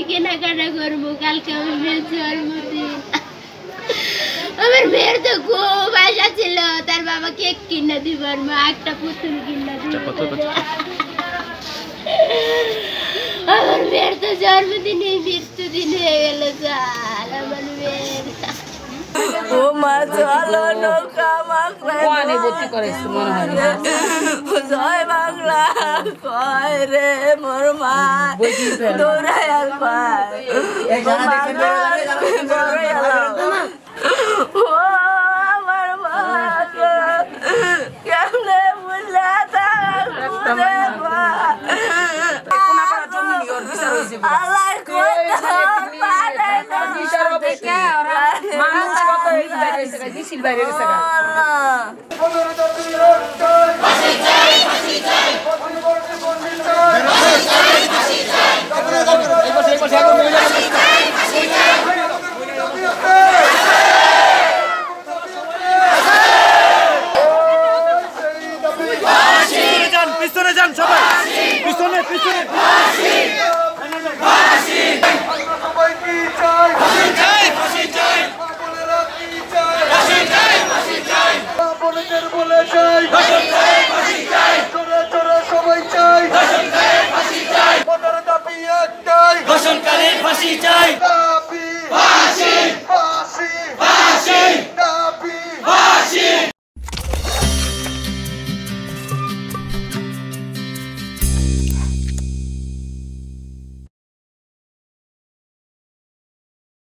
কেনাকাটা করবো, কালকে আমার মেয়ের জন্মদিন। আমার মেয়ের তো খুব আশা ছিল তার বাবা কেক কিনে দিবার, মা একটা পুতুল কিনে দিবার। আমার মেয়ের তো জন্মদিনে মৃত্যু দিন হয়ে গেল স্যার। আমার মেয়ের ও মা চলো নৌকা মাকড়া ভর্তি করেছে মনে হয় জয় বাংলা কয় রে মোর মা দৌড়ায় আর পায় ও আমার মা কেমনে বুঝলে আল্লাহ মানুষ কত